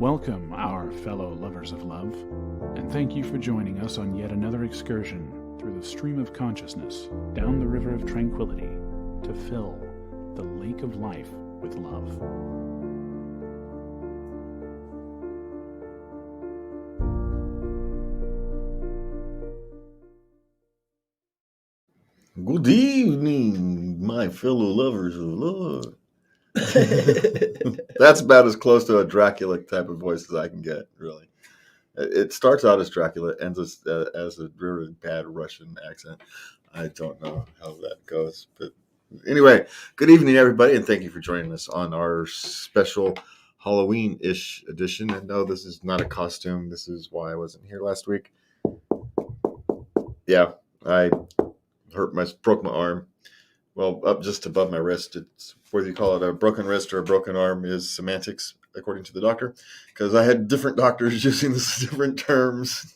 Welcome, our fellow lovers of love, and thank you for joining us on yet another excursion through the stream of consciousness down the river of tranquility to fill the lake of life with love. Good evening, my fellow lovers of love. That's about as close to a Dracula type of voice as I can get, really. It starts out as Dracula, ends as a really bad Russian accent. I don't know how that goes. But anyway, good evening, everybody, and thank you for joining us on our special Halloween-ish edition. And no, this is not a costume. This is why I wasn't here last week. Yeah, I broke my arm. Well, up just above my wrist. It's whether you call it a broken wrist or a broken arm is semantics, according to the doctor, because I had different doctors using this different terms.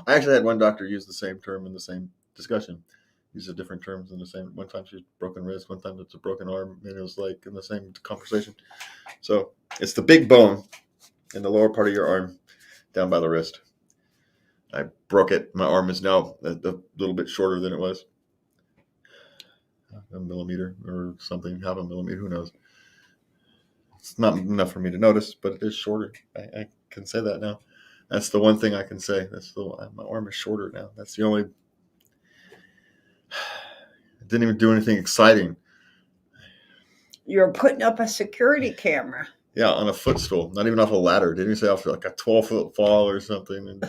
I actually had one doctor use the same term in the same discussion. Use the different terms in the same. One time she was broken wrist, one time it's a broken arm, and it was like in the same conversation. So it's the big bone in the lower part of your arm, down by the wrist. I broke it. My arm is now a little bit shorter than it was. A millimeter or something, half a millimeter, who knows. It's not enough for me to notice, but it is shorter. I can say that now. That's the one thing I can say. My arm is shorter now. That's the only. I didn't even do anything exciting. You're putting up a security camera. Yeah, on a footstool, not even off a ladder. Didn't you say off like a 12-foot fall or something?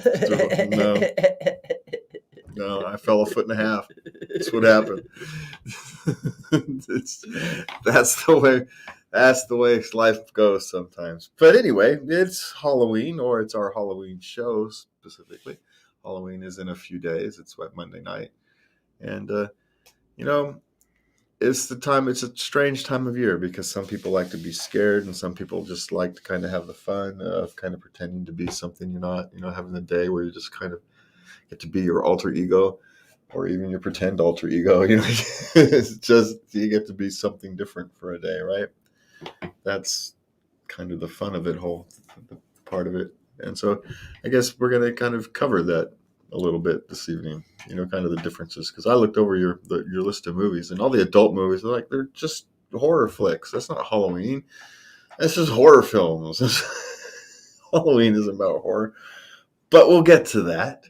No, I fell a foot and a half. That's what happened. That's the way life goes sometimes. But anyway, it's Halloween, or it's our Halloween show specifically. Halloween is in a few days. It's Monday night. And, it's a strange time of year because some people like to be scared and some people just like to kind of have the fun of kind of pretending to be something you're not, having the day where you just kind of get to be your alter ego or even your pretend alter ego. It's just you get to be something different for a day, right? That's kind of the fun of it, whole part of it. And so I guess we're going to kind of cover that a little bit this evening, kind of the differences, because I looked over your list of movies and all the adult movies they're just horror flicks. That's not Halloween. That's just horror films. Halloween isn't about horror, but we'll get to that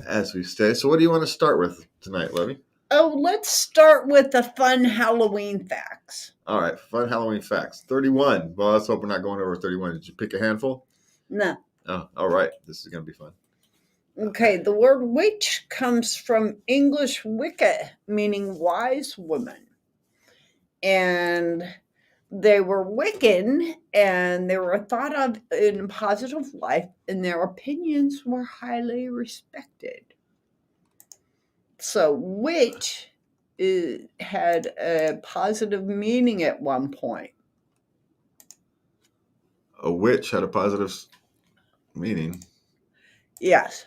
as we stay. So what do you want to start with tonight, Lubby? Oh, let's start with the fun Halloween facts. All right, fun Halloween facts. 31. Well, let's hope we're not going over 31. Did you pick a handful? No. Oh, all right. This is going to be fun. Okay, the word witch comes from English Wicca, meaning wise woman. And they were Wiccan, and they were thought of in a positive light, and their opinions were highly respected. So witch had a positive meaning at one point. A witch had a positive meaning? Yes.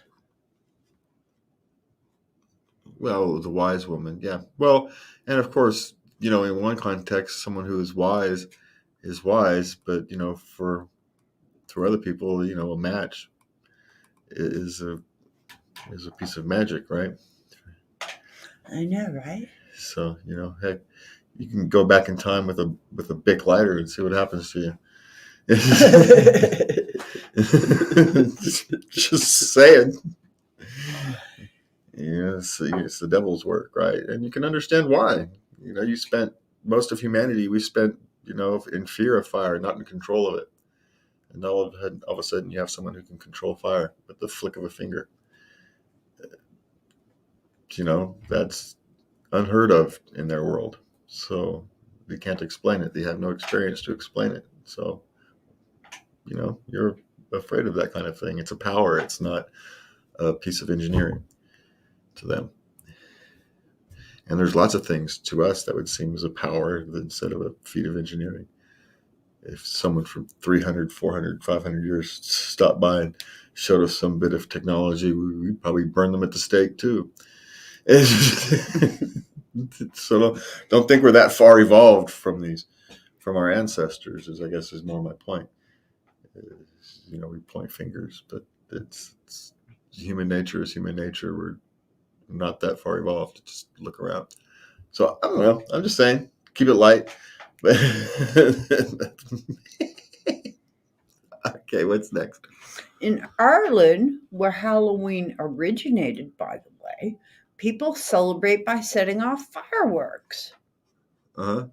Well, the wise woman, yeah. Well, and of course, in one context, someone who is wise, but for other people, a match is a piece of magic, right? I know, right? So, heck, you can go back in time with a Bic lighter and see what happens to you. Just saying. It's the devil's work, right? And you can understand why. You spent most of humanity, we spent, in fear of fire, not in control of it. And all of a sudden you have someone who can control fire with the flick of a finger. That's unheard of in their world. So they can't explain it. They have no experience to explain it. So, you're afraid of that kind of thing. It's a power. It's not a piece of engineering to them. And there's lots of things to us that would seem as a power instead of a feat of engineering. If someone from 300, 400, 500 years stopped by and showed us some bit of technology, we'd probably burn them at the stake too. So don't think we're that far evolved from our ancestors, I guess is more my point. We point fingers, but it's human nature is human nature. We're not that far evolved. Just look around. So I don't know. I'm just saying, keep it light. Okay, what's next? In Ireland, where Halloween originated, by the way, people celebrate by setting off fireworks. Uh-huh.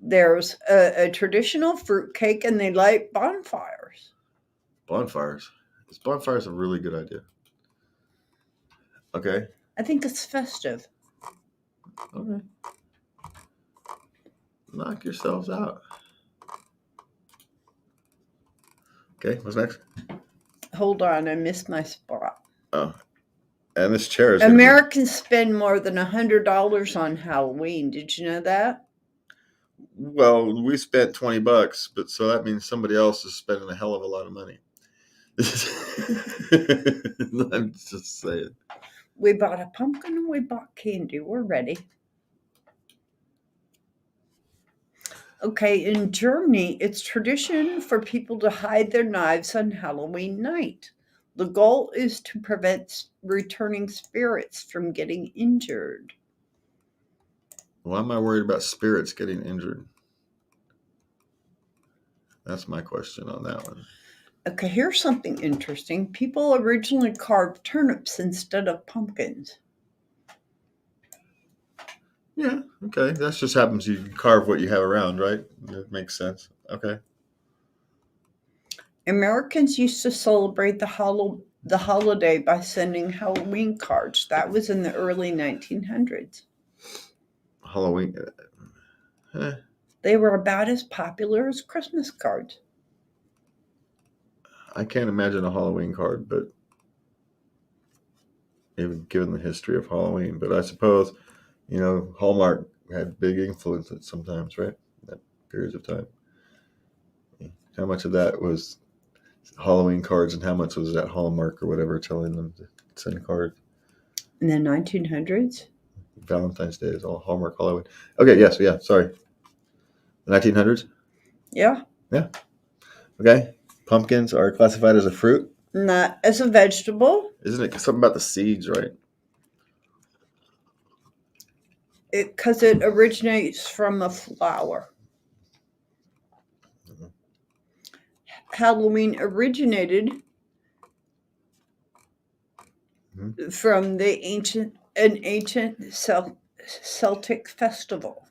There's a traditional fruitcake and they light bonfires. Bonfires. This bonfire's a really good idea. Okay. I think it's festive. Okay. Knock yourselves out. Okay, what's next? Hold on, I missed my spot. Oh. And this chair is Americans spend more than $100 on Halloween. Did you know that? Well, we spent $20, but so that means somebody else is spending a hell of a lot of money. I'm just saying. We bought a pumpkin and we bought candy. We're ready. Okay, in Germany, it's tradition for people to hide their knives on Halloween night. The goal is to prevent returning spirits from getting injured. Why am I worried about spirits getting injured? That's my question on that one. Okay, here's something interesting. People originally carved turnips instead of pumpkins. Yeah, okay. That just happens. You carve what you have around, right? That makes sense. Okay. Americans used to celebrate the holiday by sending Halloween cards. That was in the early 1900s. Halloween. They were about as popular as Christmas cards. I can't imagine a Halloween card, but even given the history of Halloween. But I suppose, Hallmark had big influence sometimes, right? That periods of time. How much of that was Halloween cards and how much was that Hallmark or whatever telling them to send cards? In the 1900s? Valentine's Day is all Hallmark Halloween. Okay, yes, yeah, sorry. The 1900s? Yeah. Yeah. Okay. Pumpkins are classified as a fruit? Not as a vegetable. Isn't it something about the seeds, right? Because it originates from a flower. Mhm. Halloween originated from an ancient Celtic festival.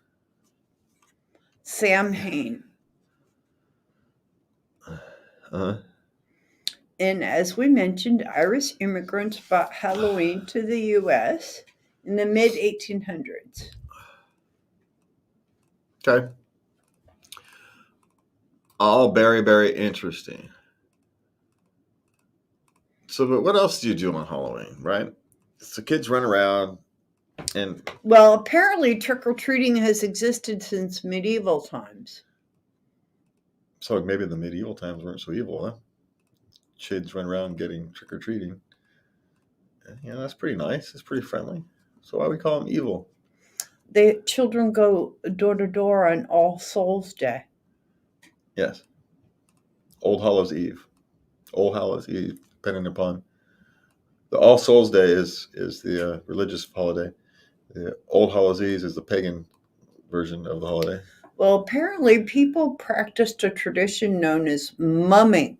Samhain. Uh-huh. And as we mentioned, Irish immigrants brought Halloween to the U.S. in the mid-1800s. Okay. All very, very interesting. So, but what else do you do on Halloween, right? So kids run around and... Well, apparently trick-or-treating has existed since medieval times. So maybe the medieval times weren't so evil, huh? Kids run around getting trick-or-treating. Yeah, that's pretty nice. It's pretty friendly. So why we call them evil? The children go door to door on All Souls Day. Yes. Old Hallows Eve. Old Hallows Eve, depending upon... The All Souls Day is the religious holiday. The Old Hallows Eve is the pagan version of the holiday. Well, apparently people practiced a tradition known as mumming.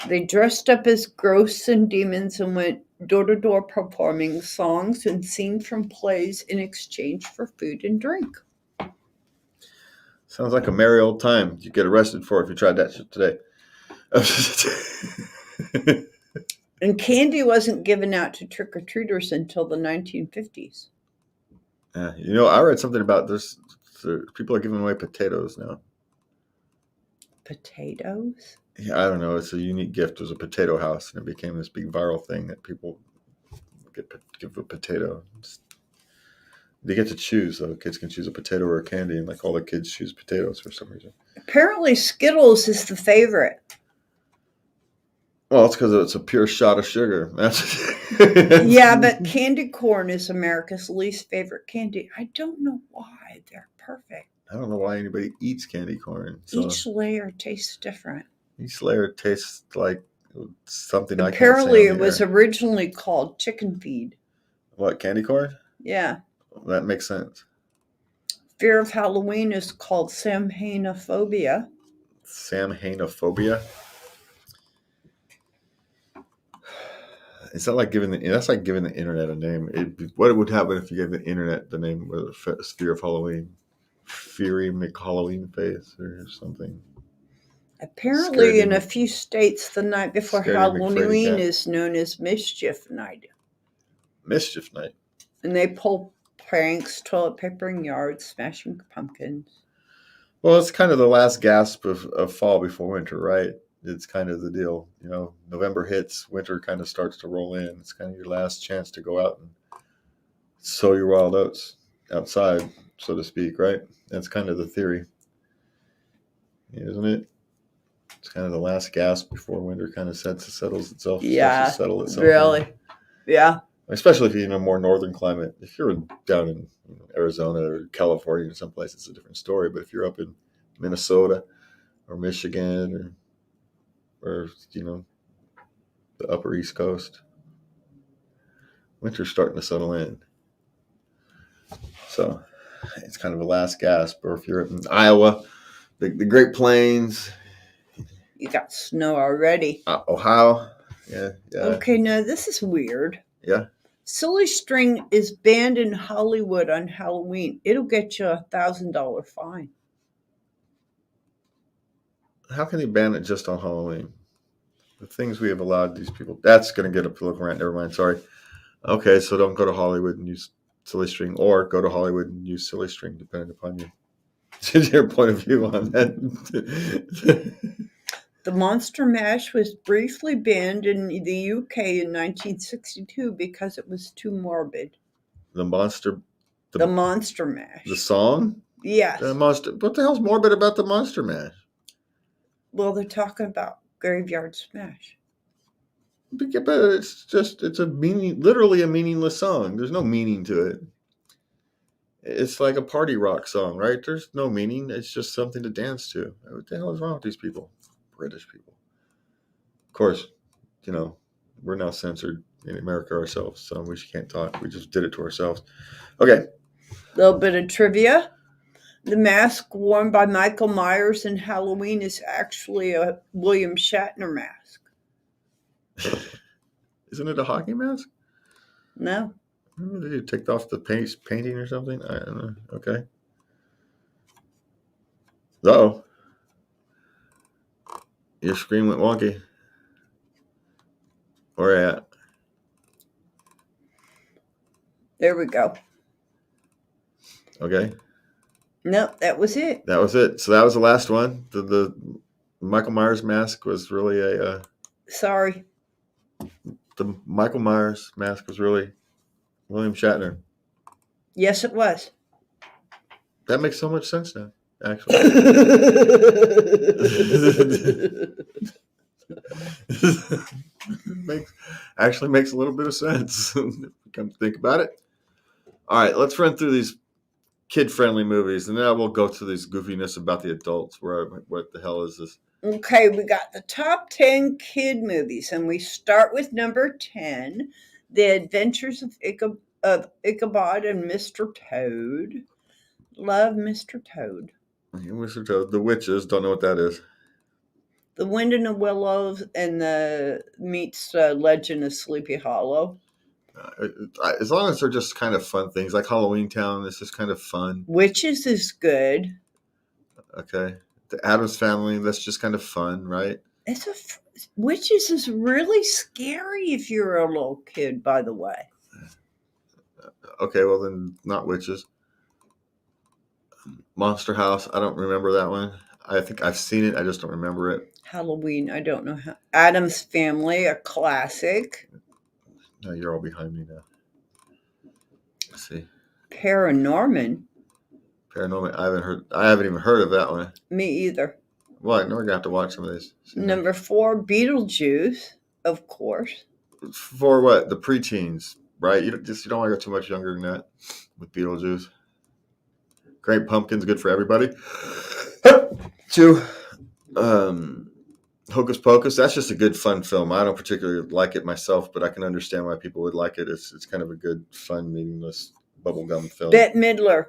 They dressed up as ghosts and demons and went door to door performing songs and scenes from plays in exchange for food and drink. Sounds like a merry old time. You get arrested for if you tried that shit today. And candy wasn't given out to trick-or-treaters until the 1950s. I read something about this. People are giving away potatoes now. Potatoes? Yeah, I don't know. It's a unique gift. It was a potato house, and it became this big viral thing that people give a potato. They get to choose, though. Kids can choose a potato or a candy, and like all the kids choose potatoes for some reason. Apparently Skittles is the favorite. Well, it's because it's a pure shot of sugar. Yeah, but candy corn is America's least favorite candy. I don't know why. They're perfect. I don't know why anybody eats candy corn. So. Each layer tastes different. Meat Slayer tastes like something I can't say Apparently, on it the was air. originally called chicken feed. What, candy corn? Yeah. That makes sense. Fear of Halloween is called samhainophobia. Samhainophobia. It's not like that's like giving the internet a name. What would happen if you gave the internet the name of Fear of Halloween? Fury McHalloween face or something. Apparently, in Scaredy a few states, the night before Scaredy McFrady Halloween cat. is known as Mischief Night. Mischief Night. And they pull pranks, toilet papering yards, smashing pumpkins. Well, it's kind of the last gasp of fall before winter, right? It's kind of the deal. November hits, winter kind of starts to roll in. It's kind of your last chance to go out and sow your wild oats outside, so to speak, right? That's kind of the theory, isn't it? It's kind of the last gasp before winter kind of settles itself. Yeah, starts to settle itself really. in. Yeah. Especially if you're in a more northern climate. If you're down in Arizona or California or someplace, it's a different story. But if you're up in Minnesota or Michigan or the upper East Coast, winter's starting to settle in. So it's kind of a last gasp. Or if you're in Iowa, the Great Plains, You got snow already. Ohio. Yeah. Okay, now this is weird. Yeah. Silly string is banned in Hollywood on Halloween. It'll get you $1,000 fine. How can they ban it just on Halloween? The things we have allowed these people. That's going to get a political rant. Never mind. Sorry. Okay, so don't go to Hollywood and use silly string, or go to Hollywood and use silly string, depending upon your point of view on that. The Monster Mash was briefly banned in the UK in 1962 because it was too morbid. The Monster Mash. The song? Yes. The Monster. What the hell's morbid about the Monster Mash? Well, they're talking about Graveyard Smash. But it's literally a meaningless song. There's no meaning to it. It's like a party rock song, right? There's no meaning. It's just something to dance to. What the hell is wrong with these people? British people. Of course, we're now censored in America ourselves, so we can't talk. We just did it to ourselves. Okay. Little bit of trivia. The mask worn by Michael Myers in Halloween is actually a William Shatner mask. Isn't it a hockey mask? No. Did you take off the painting or something? I don't know. Okay. Uh-oh. Your screen went wonky. Where at? There we go. Okay. Nope, that was it. That was it. So that was the last one. The Michael Myers mask was really a... Sorry. The Michael Myers mask was really William Shatner. Yes, it was. That makes so much sense now, actually. makes a little bit of sense. Come to think about it. All right, let's run through these kid-friendly movies, and then we'll go to this goofiness about the adults. What the hell is this? Okay, we got the top 10 kid movies, and we start with number 10, The Adventures of Ichabod and Mr. Toad. Love Mr. Toad. Mr. Toad. The Witches. Don't know what that is. The Wind in the Willows and the meets Legend of Sleepy Hollow. As long as they're just kind of fun things, like Halloween Town, it's just kind of fun. Witches is good. Okay. The Addams Family, that's just kind of fun, right? Witches is really scary if you're a little kid, by the way. Okay, well then, not Witches. Monster House, I don't remember that one. I think I've seen it, I just don't remember it. Halloween, I don't know how. Addams Family, a classic. No, you're all behind me now. Let's see. Paranorman, I haven't even heard of that one. me either. Well, we're gonna have to watch some of these. Number 4, Beetlejuice, of course. For what? The preteens, right? You don't want to go too much younger than that with Beetlejuice. Great Pumpkin's good for everybody. 2, Hocus Pocus, that's just a good, fun film. I don't particularly like it myself, but I can understand why people would like it. It's kind of a good, fun, meaningless bubblegum film. Bette Midler.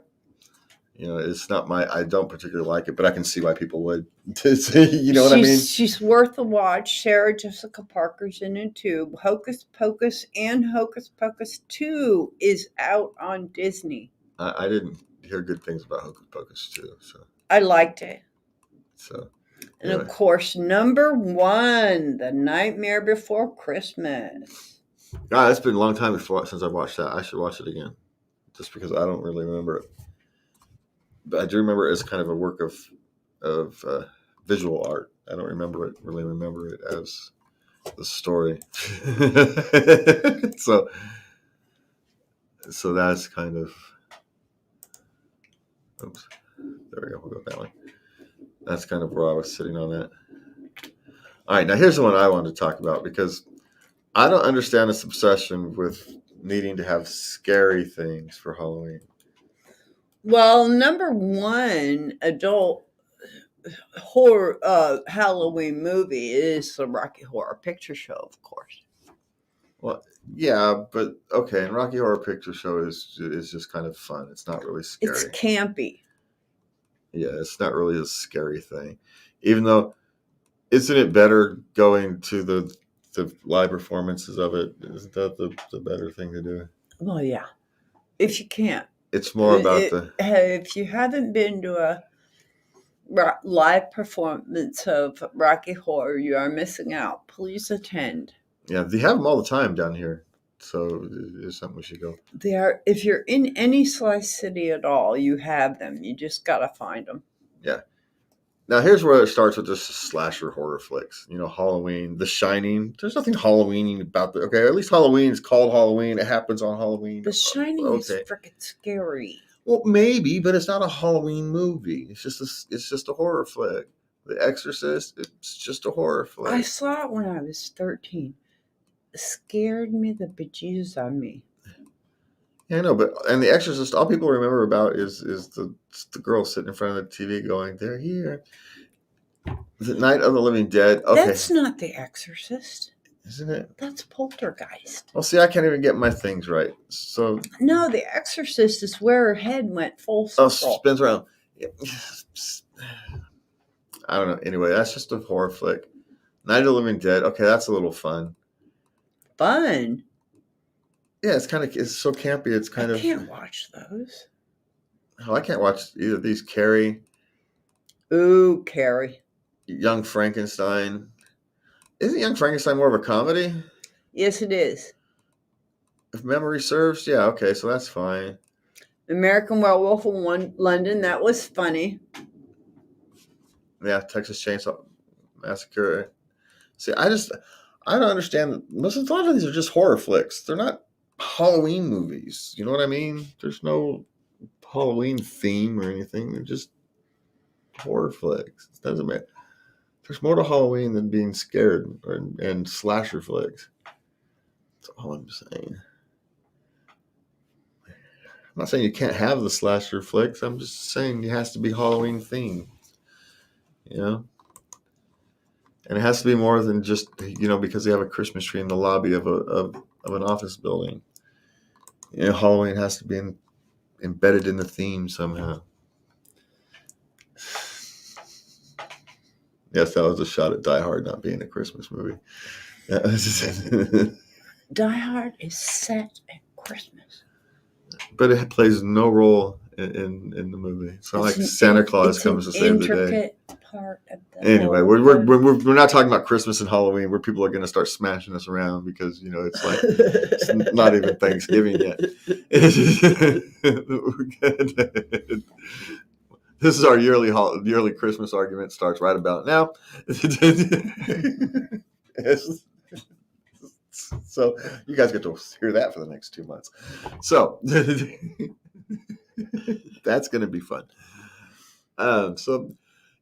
You know, it's not I don't particularly like it, but I can see why people would. You know what I mean? She's worth a watch. Sarah Jessica Parker's in it too. Hocus Pocus and Hocus Pocus 2 is out on Disney. I didn't hear good things about Hocus Pocus too, so I liked it. so. And Anyway. of course, number 1, The Nightmare Before Christmas. God, it's been a long time since I've watched that. I should watch it again, just because I don't really remember it. But I do remember it as kind of a work of visual art. I don't really remember it as the story. so that's kind of. Oops, there we go. We'll go that way. That's kind of where I was sitting on that. All right, now here's the one I wanted to talk about because I don't understand this obsession with needing to have scary things for Halloween. Well, number 1 adult horror Halloween movie is the Rocky Horror Picture Show, of course. Well, yeah, but okay, and Rocky Horror Picture Show is just kind of fun. It's not really scary. It's campy. Yeah, it's not really a scary thing. Even though, isn't it better going to the live performances of it? Isn't that the better thing to do? Well, yeah. If you can't. It's more about if you haven't been to a live performance of Rocky Horror, you are missing out. Please attend. Yeah, they have them all the time down here, so it's something we should go. They are. If you're in any Slice City at all, you have them. You just gotta find them. Yeah. Now here's where it starts with just slasher horror flicks. You know, Halloween, The Shining. There's nothing Halloween about the. Okay, at least Halloween is called Halloween. It happens on Halloween. The Shining is freaking scary. Well, maybe, but it's not a Halloween movie. It's just a horror flick. The Exorcist. It's just a horror flick. I saw it when I was 13. It scared me the bejesus on me. Yeah, I know, and The Exorcist, all people remember about is the girl sitting in front of the TV going, "They're here." The Night of the Living Dead. Okay, that's not The Exorcist, isn't it? That's Poltergeist. Well, see, I can't even get my things right. So no, The Exorcist is where her head went full circle. Oh, spins around. I don't know. Anyway, that's just a horror flick. Night of the Living Dead. Okay, that's a little fun. Fun. Yeah, it's so campy. It's kind of. I can't watch those. Oh, I can't watch either of these. Carrie. Ooh, Carrie. Young Frankenstein. Isn't Young Frankenstein more of a comedy? Yes, it is. If memory serves, yeah, okay, so that's fine. American Werewolf in London, that was funny. Yeah, Texas Chainsaw Massacre. See, I don't understand. A lot of these are just horror flicks. They're not Halloween movies. You know what I mean? There's no Halloween theme or anything. They're just horror flicks. It doesn't matter. There's more to Halloween than being scared and slasher flicks. That's all I'm saying. I'm not saying you can't have the slasher flicks. I'm just saying it has to be Halloween themed. You know? And it has to be more than just, because they have a Christmas tree in the lobby of an office building. Halloween has to be embedded in the theme somehow. Yes, that was a shot at Die Hard not being a Christmas movie. Die Hard is set at Christmas. But it plays no role in the movie. It's not like Santa Claus comes to save the day. Part of the anyway, we're not talking about Christmas and Halloween where people are going to start smashing us around because it's like it's not even Thanksgiving yet. This is our yearly Christmas argument. Starts right about now. So you guys get to hear that for the next 2 months. So that's going to be fun. So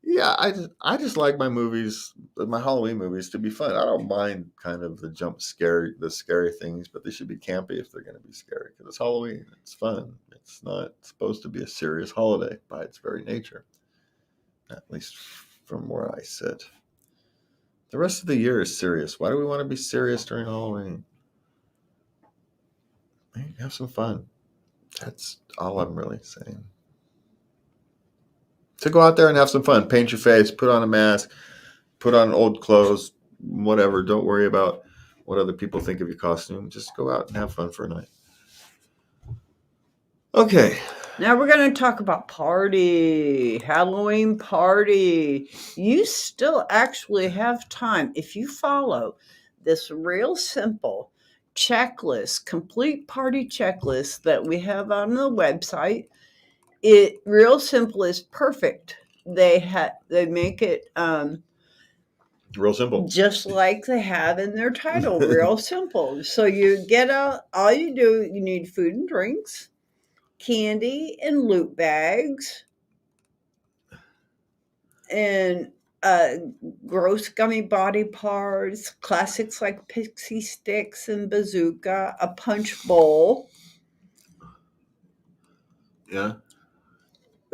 yeah, I just like my Halloween movies to be fun. I don't mind kind of the scary things, but they should be campy if they're going to be scary because it's Halloween. It's fun. It's not supposed to be a serious holiday by its very nature, at least from where I sit. The rest of the year is serious. Why do we want to be serious during Halloween? Hey, have some fun. That's all I'm really saying. So go out there and have some fun. Paint your face, put on a mask, put on old clothes, whatever. Don't worry about what other people think of your costume. Just go out and have fun for a night. Okay. Now we're going to talk about Halloween party. You still actually have time if you follow this real simple checklist, complete party checklist that we have on the website. It real simple is perfect. They make it Real simple. just like they have in their title, real simple. So you get out, all you do, you need food and drinks, candy and loot bags, and gross gummy body parts, classics like pixie sticks and bazooka, a punch bowl. Yeah.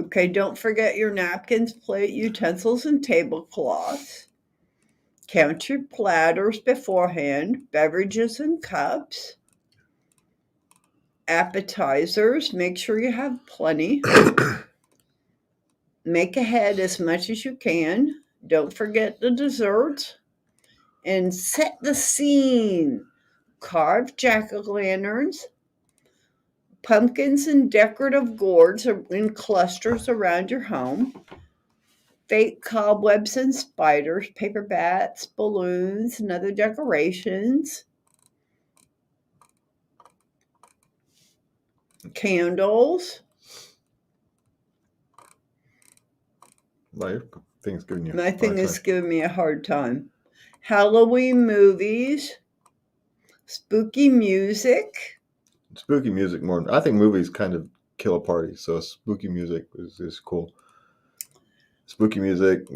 Okay, don't forget your napkins, plate, utensils, and tablecloths. Count your platters beforehand, beverages and cups. Appetizers, make sure you have plenty. Make ahead as much as you can. Don't forget the desserts. And set the scene. Carved jack-o'-lanterns, pumpkins and decorative gourds in clusters around your home. Fake cobwebs and spiders, paper bats, balloons, and other decorations. Candles. My thing's giving you. My thing is giving me a hard time. Halloween movies. Spooky music. Spooky music more. I think movies kind of kill a party, so spooky music is cool. Spooky music,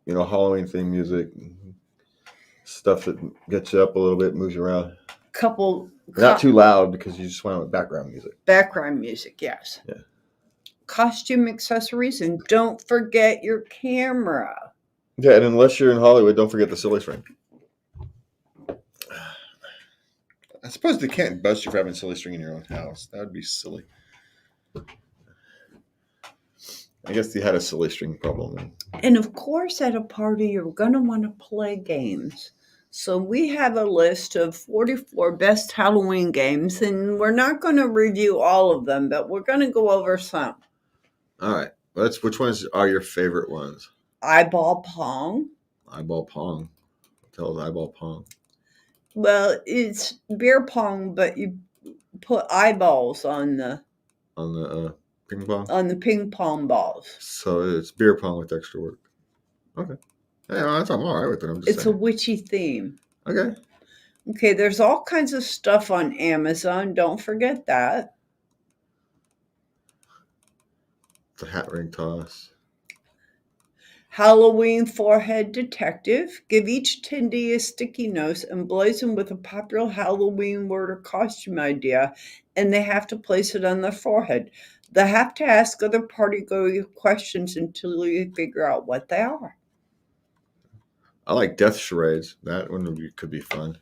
Halloween theme music, stuff that gets you up a little bit, moves you around. Not too loud because you just want background music. Background music, yes. Yeah. Costume accessories, and don't forget your camera. Yeah, and unless you're in Hollywood, don't forget the silly string. I suppose they can't bust you for having silly string in your own house. That would be silly. I guess they had a silly string problem then. And of course, at a party, you're going to want to play games. So we have a list of 44 best Halloween games, and we're not going to review all of them, but we're going to go over some. All right. Which ones are your favorite ones? Eyeball Pong. Eyeball Pong. Tell us Eyeball Pong. Well, it's beer pong, but you put eyeballs on the ping pong? On the ping pong balls. So it's beer pong with extra work. Okay. Yeah, I'm all right with it. It's saying. A witchy theme. Okay. Okay, there's all kinds of stuff on Amazon. Don't forget that. The hat ring toss. Halloween forehead detective. Give each attendee a sticky note and blaze them with a popular Halloween word or costume idea, and they have to place it on their forehead. They have to ask other party-goer questions until you figure out what they are. I like death charades. That one could be fun.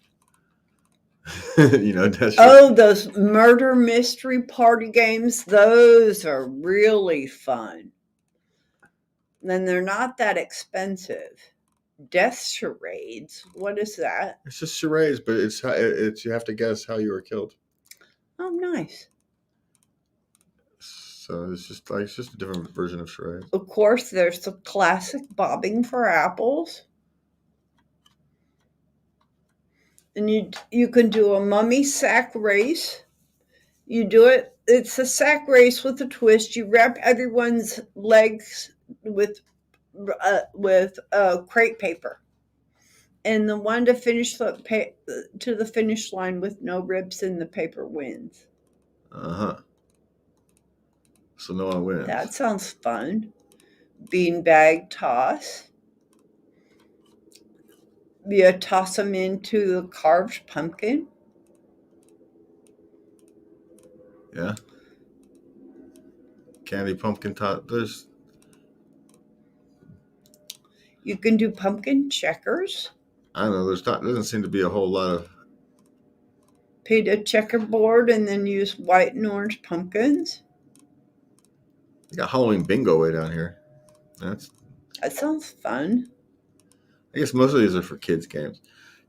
Death charades. Oh, those murder mystery party games. Those are really fun. And they're not that expensive. Death charades. What is that? It's just charades, but it's you have to guess how you were killed. Oh, nice. So it's just a different version of charades. Of course, there's the classic bobbing for apples. And you can do a mummy sack race. You do it. It's a sack race with a twist. You wrap everyone's legs with crepe paper, and the one to finish to the finish line with no ribs in the paper wins. So no one wins. That sounds fun. Beanbag toss. You toss them into the carved pumpkin. Yeah. Candy pumpkin toss. You can do pumpkin checkers. I don't know. Doesn't seem to be a whole lot of. Paint a checkerboard and then use white and orange pumpkins. You got Halloween bingo way down here. That sounds fun. I guess most of these are for kids games.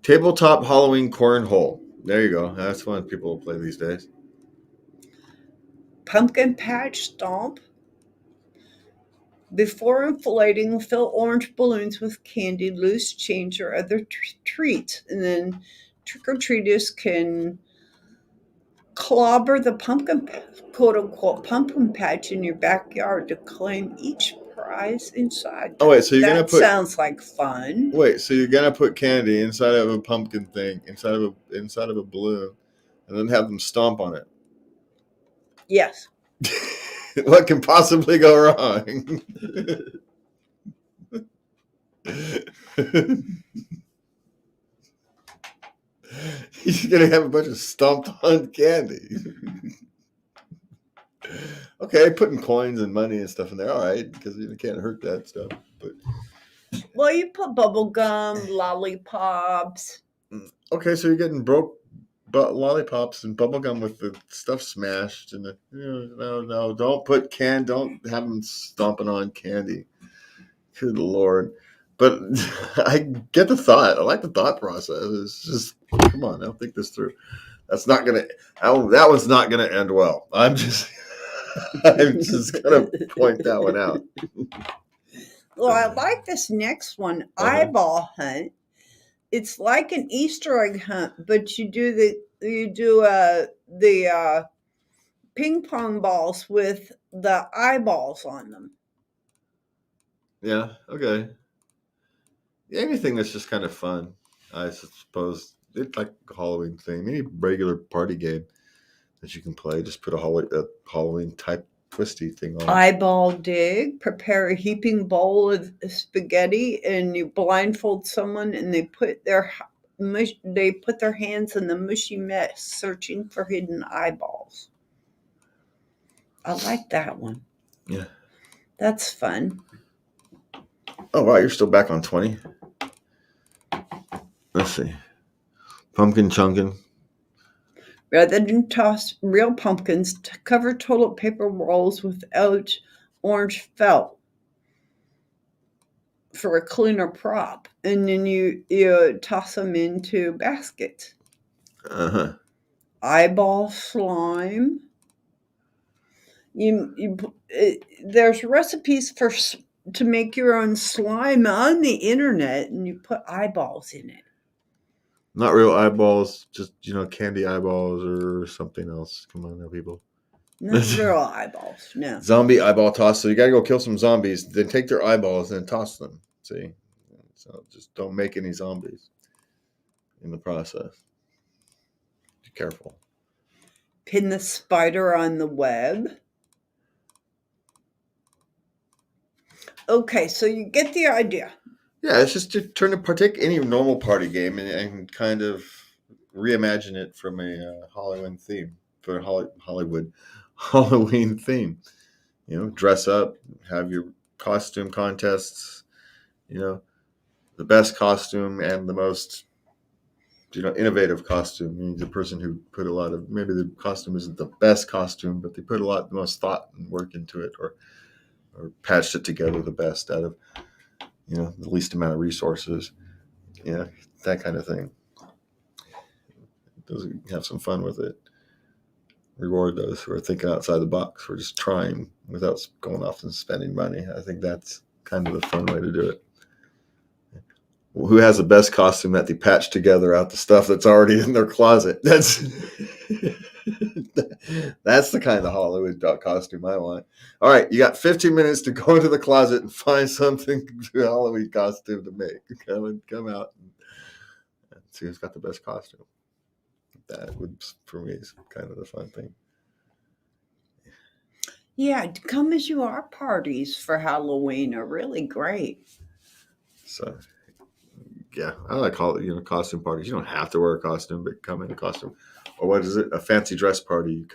Tabletop Halloween cornhole. There you go. That's fun. People will play these days. Pumpkin patch stomp. Before inflating, fill orange balloons with candy, loose change, or other treats. And then trick-or-treaters can clobber the pumpkin, quote-unquote, pumpkin patch in your backyard to claim each prize inside. Oh wait, so you're gonna That put sounds like fun. wait, so you're gonna put candy inside of a pumpkin thing, inside of a balloon, and then have them stomp on it. Yes. What can possibly go wrong? He's gonna have a bunch of stomped on candy. Okay, putting coins and money and stuff in there, all right, because you can't hurt that stuff. But Well, you put bubble gum, lollipops. okay, so you're getting broke lollipops and bubblegum with the stuff smashed, and no, don't have them stomping on candy. Good Lord. But I get the thought. I like the thought process. It's just, come on, I'll think this through. That was not gonna end well. I'm just gonna point that one out. Well, I like this next one, eyeball hunt. It's like an Easter egg hunt, but you do the ping pong balls with the eyeballs on them. Yeah. Okay. Anything that's just kind of fun, I suppose. It's like a Halloween thing. Any regular party game that you can play. Just put a Halloween type twisty thing on. Eyeball dig. Prepare a heaping bowl of spaghetti, and you blindfold someone, and they put their hands in the mushy mess, searching for hidden eyeballs. I like that one. Yeah, that's fun. Oh wow, you're still back on 20. Let's see. Pumpkin chunkin. Rather than toss real pumpkins, cover toilet paper rolls with orange felt for a cleaner prop, and then you toss them into baskets. Eyeball slime. There's recipes to make your own slime on the internet, and you put eyeballs in it. Not real eyeballs, just candy eyeballs or something else. Come on now, people. Not real eyeballs, no. Zombie eyeball toss. So you got to go kill some zombies, then take their eyeballs and toss them. See? So just don't make any zombies in the process. Be careful. Pin the spider on the web. Okay, so you get the idea. Yeah, it's just to partake any normal party game and kind of reimagine it from a Halloween theme for Hollywood Halloween theme. Dress up, have your costume contests. The best costume and the most innovative costume means the person who put maybe the costume isn't the best costume, but they put the most thought and work into it, or patched it together the best out of the least amount of resources, that kind of thing. Have some fun with it. Reward those who are thinking outside the box, or just trying without going off and spending money. I think that's kind of the fun way to do it. Who has the best costume that they patch together out the stuff that's already in their closet? That's the kind of Hollywood costume I want. All right, you got 15 minutes to go into the closet and find something Halloween costume to make. Come out and see who's got the best costume. That would, for me, is kind of the fun thing. Yeah, come as you are parties for Halloween are really great. So, yeah, I like costume parties. You don't have to wear a costume, but come in a costume. Or what is it? A fancy dress party. You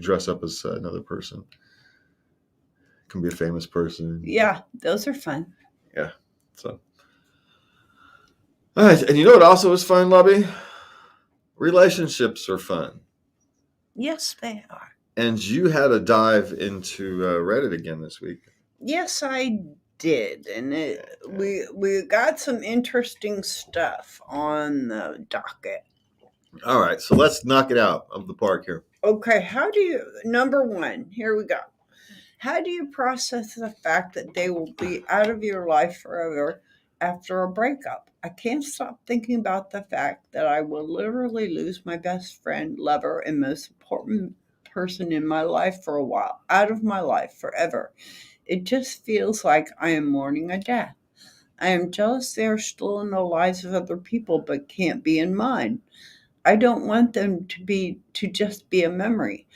dress up as another person. It can be a famous person. Yeah, those are fun. Yeah. So, All right, and you know what also is fun, Lubby? Relationships are fun. Yes, they are. And you had a dive into Reddit again this week. Yes, I did, and we got some interesting stuff on the docket. All right, so let's knock it out of the park here. Okay, number one, here we go. How do you process the fact that they will be out of your life forever after a breakup? I can't stop thinking about the fact that I will literally lose my best friend, lover, and most important person in my life for a while, out of my life forever. It just feels like I am mourning a death. I am jealous they are still in the lives of other people but can't be in mine. I don't want them to just be a memory.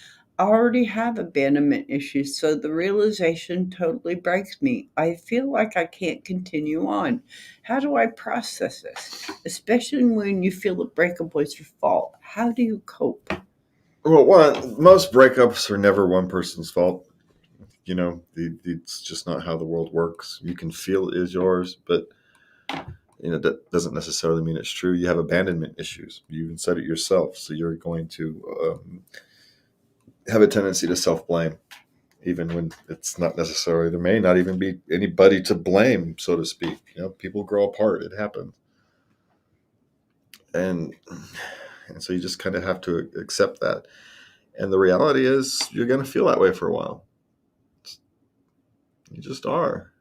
I already have abandonment issues, so the realization totally breaks me. I feel like I can't continue on. How do I process this? Especially when you feel the breakup was your fault. How do you cope? Well, most breakups are never one person's fault. It's just not how the world works. You can feel it is yours, but that doesn't necessarily mean it's true. You have abandonment issues. You even said it yourself, so you're going to have a tendency to self-blame, even when it's not necessarily. There may not even be anybody to blame, so to speak. People grow apart. It happens, and so you just kind of have to accept that. And the reality is, you're going to feel that way for a while. You just are.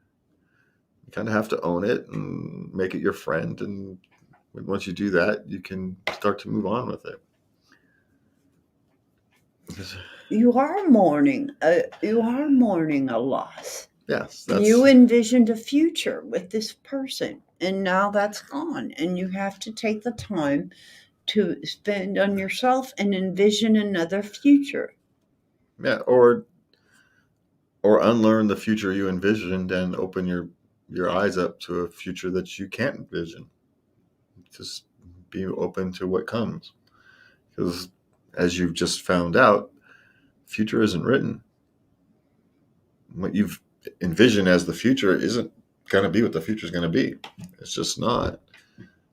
You kind of have to own it and make it your friend. And once you do that, you can start to move on with it. You are mourning. You are mourning a loss. Yes. You envisioned a future with this person, and now that's gone. And you have to take the time to spend on yourself and envision another future. Yeah, or unlearn the future you envisioned and open your eyes up to a future that you can't envision. Just be open to what comes, because as you've just found out, future isn't written. What you've envisioned as the future isn't going to be what the future is going to be. It's just not.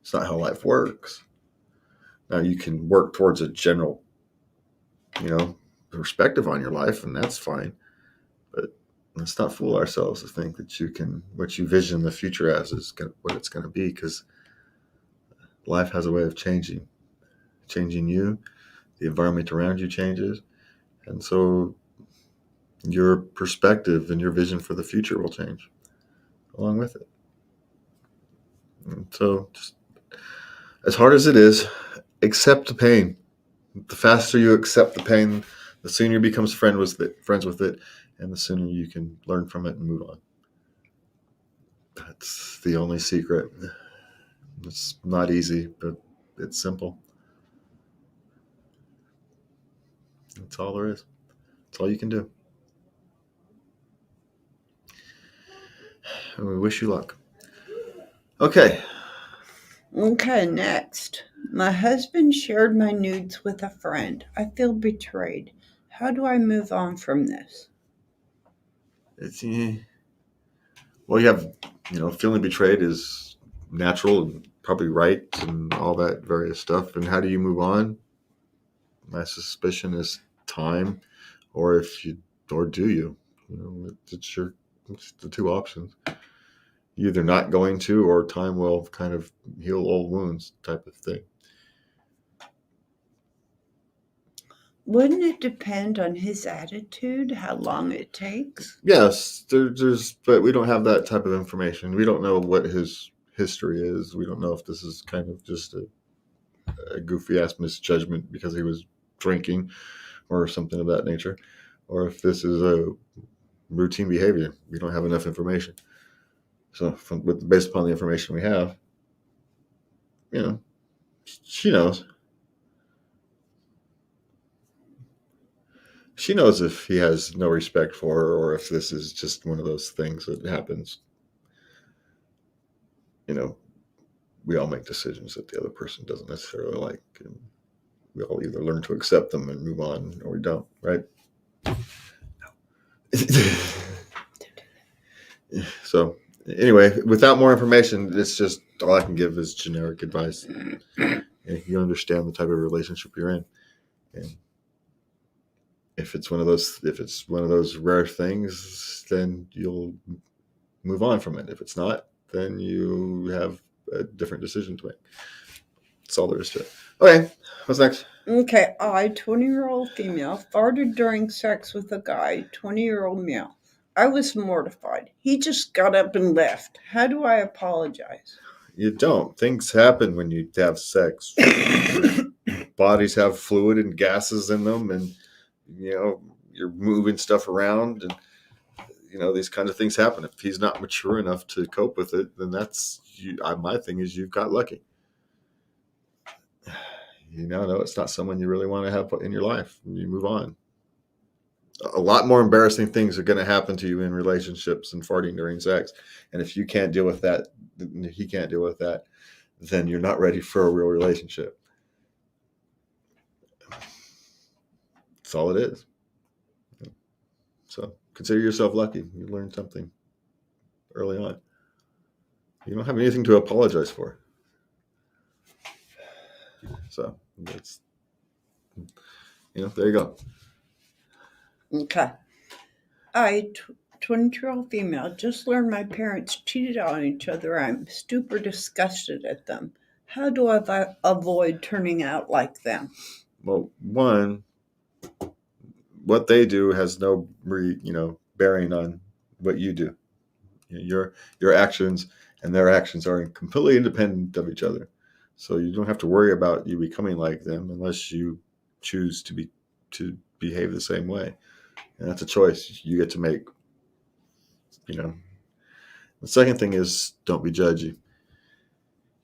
It's not how life works. Now you can work towards a general, perspective on your life, and that's fine. But let's not fool ourselves to think that what you vision the future as is what it's going to be, because life has a way of changing you. The environment around you changes, and so your perspective and your vision for the future will change along with it. And so, just, as hard as it is, accept the pain. The faster you accept the pain, the sooner you become friends with it, and the sooner you can learn from it and move on. That's the only secret. It's not easy, but it's simple. That's all there is. That's all you can do. And we wish you luck. Okay, next. My husband shared my nudes with a friend. I feel betrayed. How do I move on from this? Well, you have, feeling betrayed is natural and probably right and all that various stuff. And how do you move on? My suspicion is time, or do you? It's the two options. You're either not going to, or time will kind of heal old wounds type of thing. Wouldn't it depend on his attitude, how long it takes? Yes, but we don't have that type of information. We don't know what his history is. We don't know if this is kind of just a goofy ass misjudgment because he was drinking or something of that nature, or if this is a routine behavior. We don't have enough information. So based upon the information we have, she knows. She knows if he has no respect for her, or if this is just one of those things that happens. We all make decisions that the other person doesn't necessarily like, and we all either learn to accept them and move on, or we don't, right? So Anyway, without more information, it's just all I can give is generic advice. You understand the type of relationship you're in, and if it's one of those rare things, then you'll move on from it. If it's not, then you have a different decision to make. That's all there is to it. Okay, what's next? Okay, I, 20-year-old female, farted during sex with a guy, 20-year-old male. I was mortified. He just got up and left. How do I apologize? You don't. Things happen when you have sex. Bodies have fluid and gases in them, and you're moving stuff around, and these kind of things happen. If he's not mature enough to cope with it, then that's you. My thing is you've got lucky. No, it's not someone you really want to have in your life. You move on. A lot more embarrassing things are going to happen to you in relationships than farting during sex. And if you can't deal with that, he can't deal with that, then you're not ready for a real relationship. That's all it is. So consider yourself lucky. You learned something early on. You don't have anything to apologize for. So that's, there you go. Okay. I, 22-year-old female, just learned my parents cheated on each other. I'm super disgusted at them. How do I avoid turning out like them? Well, one, what they do has no bearing on what you do. Your actions and their actions are completely independent of each other. So you don't have to worry about you becoming like them unless you choose to behave the same way. And that's a choice you get to make. The second thing is don't be judgy.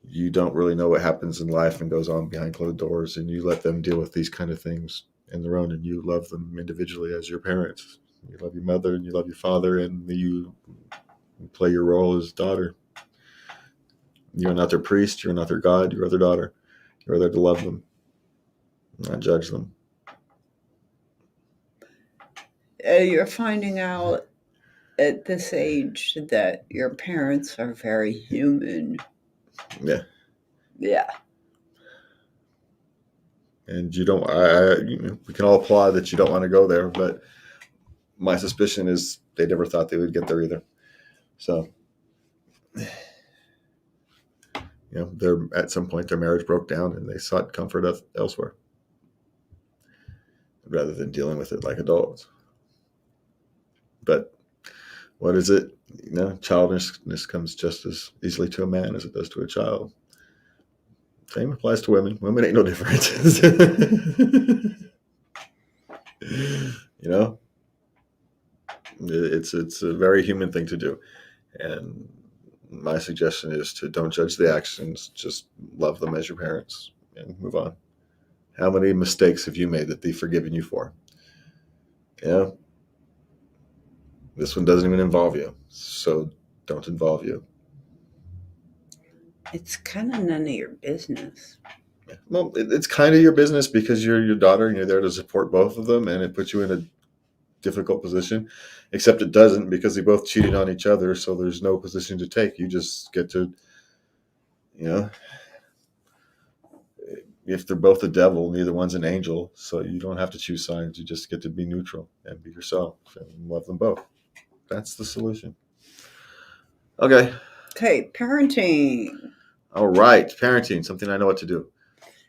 You don't really know what happens in life and goes on behind closed doors, and you let them deal with these kind of things in their own, and you love them individually as your parents. You love your mother and you love your father, and you play your role as daughter. You're not their priest. You're not their God. You're their daughter. You're there to love them, not judge them. You're finding out at this age that your parents are very human. Yeah. Yeah. And you don't. We can all applaud that you don't want to go there, but my suspicion is they never thought they would get there either. So, at some point their marriage broke down and they sought comfort elsewhere rather than dealing with it like adults. But what is it? Childishness comes just as easily to a man as it does to a child. Same applies to women. Women ain't no different. It's a very human thing to do. And my suggestion is to don't judge the actions, just love them as your parents and move on. How many mistakes have you made that they've forgiven you for? This one doesn't even involve you, so don't involve you. It's kind of none of your business. Well, it's kind of your business because you're your daughter and you're there to support both of them, and it puts you in a difficult position, except it doesn't because they both cheated on each other, so there's no position to take. You just get to, if they're both the devil, neither one's an angel, so you don't have to choose sides. You just get to be neutral and be yourself and love them both. That's the solution. Okay, parenting. All right, parenting, something I know what to do.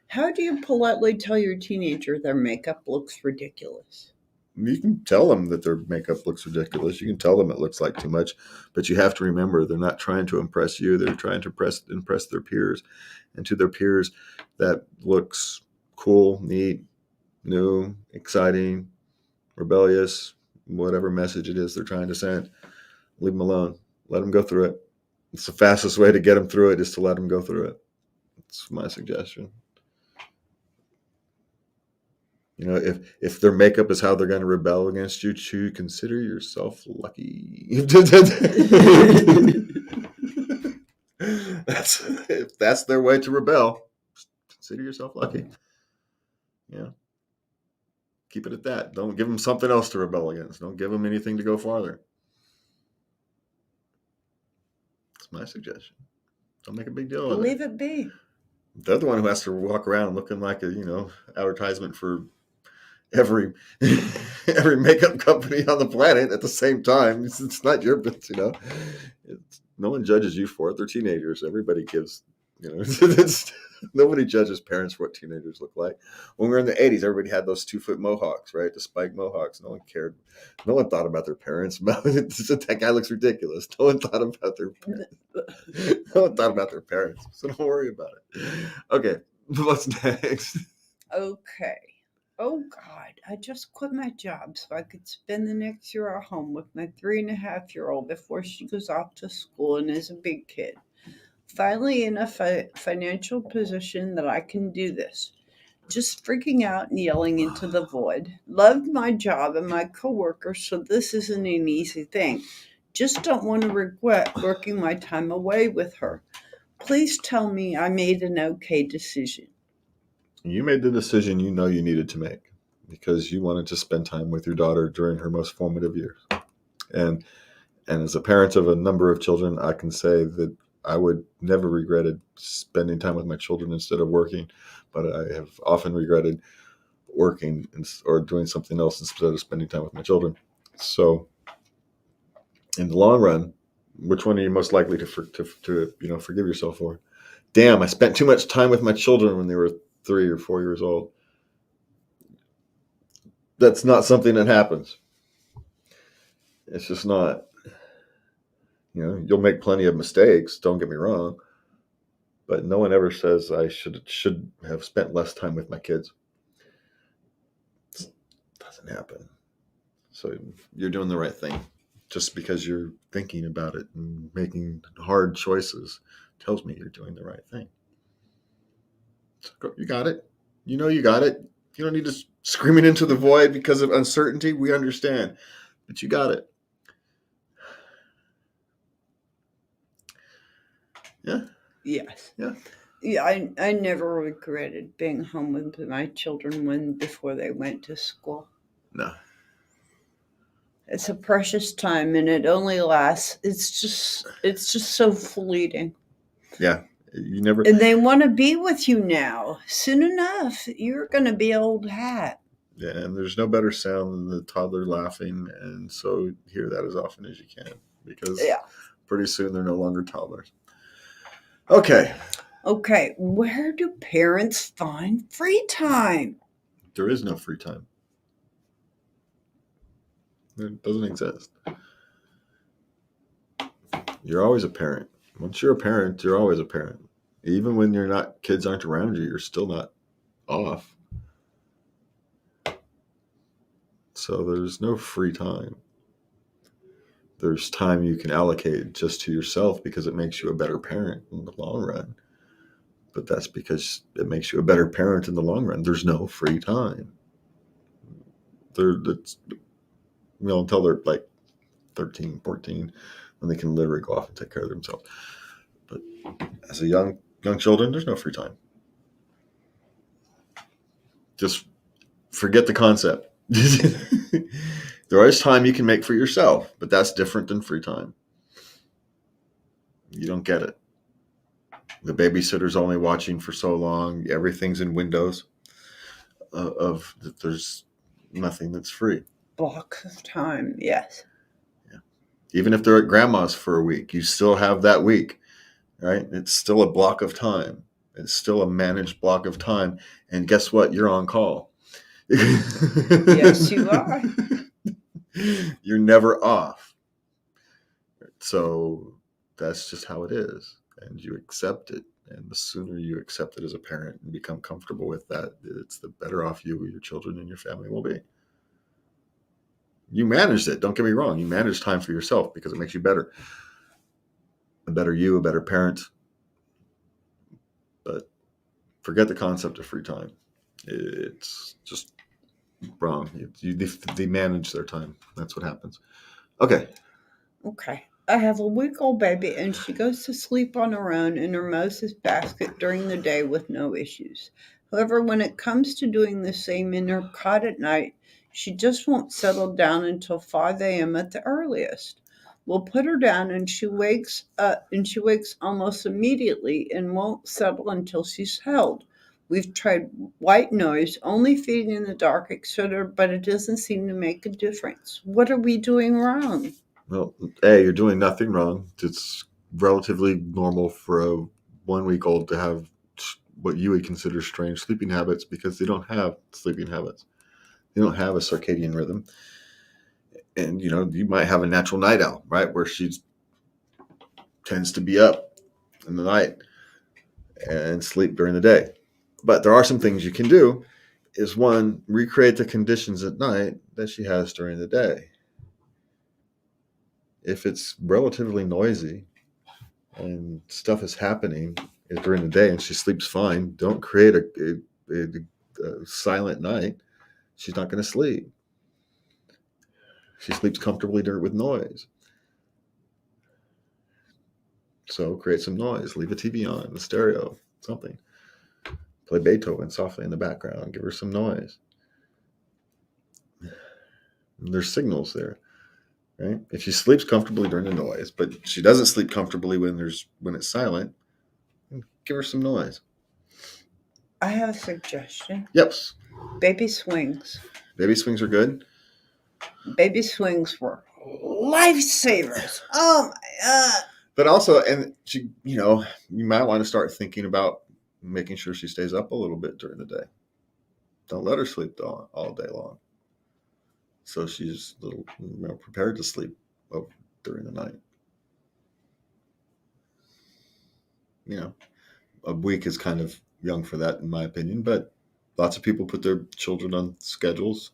How do you politely tell your teenager their makeup looks ridiculous? You can tell them that their makeup looks ridiculous. You can tell them it looks like too much, but you have to remember they're not trying to impress you. They're trying to impress their peers, and to their peers, that looks cool, neat, new, exciting, rebellious, whatever message it is they're trying to send. Leave them alone. Let them go through it. It's the fastest way to get them through it is to let them go through it. That's my suggestion. If their makeup is how they're going to rebel against you, consider yourself lucky. If that's their way to rebel, consider yourself lucky. Keep it at that. Don't give them something else to rebel against. Don't give them anything to go farther. That's my suggestion. Don't make a big deal of Leave it. it be. They're the one who has to walk around looking like a advertisement for every every makeup company on the planet at the same time. It's not your business, no one judges you for it. They're teenagers. Everybody gives, nobody judges parents for what teenagers look like. When we were in the 80s, everybody had those 2-foot mohawks, right? The spike mohawks. No one cared. No one thought about their parents. That guy looks ridiculous. No one thought about their parents. No one thought about their parents. So don't worry about it. Okay, what's next? Okay. Oh God, I just quit my job so I could spend the next year at home with my 3.5-year-old before she goes off to school and is a big kid. Finally in a financial position that I can do this. Just freaking out and yelling into the void. Loved my job and my coworkers, so this isn't an easy thing. Just don't want to regret working my time away with her. Please tell me I made an okay decision. You made the decision you needed to make because you wanted to spend time with your daughter during her most formative years. And as a parent of a number of children, I can say that I would never regretted spending time with my children instead of working, but I have often regretted working or doing something else instead of spending time with my children. So in the long run, which one are you most likely to forgive yourself for? Damn, I spent too much time with my children when they were 3 or 4 years old. That's not something that happens. It's just not. You'll make plenty of mistakes, don't get me wrong, but no one ever says I should have spent less time with my kids. It doesn't happen. So you're doing the right thing. Just because you're thinking about it and making hard choices tells me you're doing the right thing. So you got it. You got it. You don't need to scream it into the void because of uncertainty. We understand, but you got it. Yeah. Yes. Yeah. Yeah, I never regretted being home with my children before they went to school. No. It's a precious time and it only lasts. It's just so fleeting. Yeah. You never. And they want to be with you now. Soon enough, you're going to be old hat. Yeah, and there's no better sound than the toddler laughing, and so hear that as often as you can because pretty soon they're no longer toddlers. Okay, where do parents find free time? there is no free time. It doesn't exist. You're always a parent. Once you're a parent, you're always a parent. Even when kids aren't around you, you're still not off. So there's no free time. There's time you can allocate just to yourself because it makes you a better parent in the long run. But that's because it makes you a better parent in the long run. There's no free time. Until they're like 13, 14, when they can literally go off and take care of themselves. But as a young children, there's no free time. Just forget the concept. There is time you can make for yourself, but that's different than free time. You don't get it. The babysitter's only watching for so long. Everything's in windows. There's nothing that's free. Blocks of time, yes. Yeah. Even if they're at grandma's for a week, you still have that week, right? It's still a block of time. It's still a managed block of time. And guess what? You're on call. Yes, you are. You're never off. So that's just how it is. And you accept it. And the sooner you accept it as a parent and become comfortable with that, it's the better off you, your children, and your family will be. You managed it. Don't get me wrong. You manage time for yourself because it makes you better. A better you, a better parent. But forget the concept of free time. It's just wrong. They manage their time. That's what happens. Okay. I have a week-old baby, and she goes to sleep on her own in her Moses basket during the day with no issues. However, when it comes to doing the same in her cot at night, she just won't settle down until 5 a.m. at the earliest. We'll put her down and she wakes up and she wakes almost immediately and won't settle until she's held. We've tried white noise, only feeding in the dark, etc., but it doesn't seem to make a difference. What are we doing wrong? Well, A, you're doing nothing wrong. It's relatively normal for a 1-week-old to have what you would consider strange sleeping habits because they don't have sleeping habits. They don't have a circadian rhythm. And, you might have a natural night owl, right, where she tends to be up in the night and sleep during the day. But there are some things you can do. Is one, recreate the conditions at night that she has during the day. If it's relatively noisy and stuff is happening during the day and she sleeps fine, don't create a silent night. She's not going to sleep. She sleeps comfortably with noise. So create some noise. Leave a TV on, a stereo, something. Play Beethoven softly in the background. Give her some noise. And there's signals there, right? If she sleeps comfortably during the noise, but she doesn't sleep comfortably when it's silent, give her some noise. I have a suggestion. Yep. Baby swings. Baby swings are good. Baby swings were lifesavers. Oh my God. But also, and she, you might want to start thinking about making sure she stays up a little bit during the day. Don't let her sleep all day long. So she's a little prepared to sleep during the night. A week is kind of young for that, in my opinion, but lots of people put their children on schedules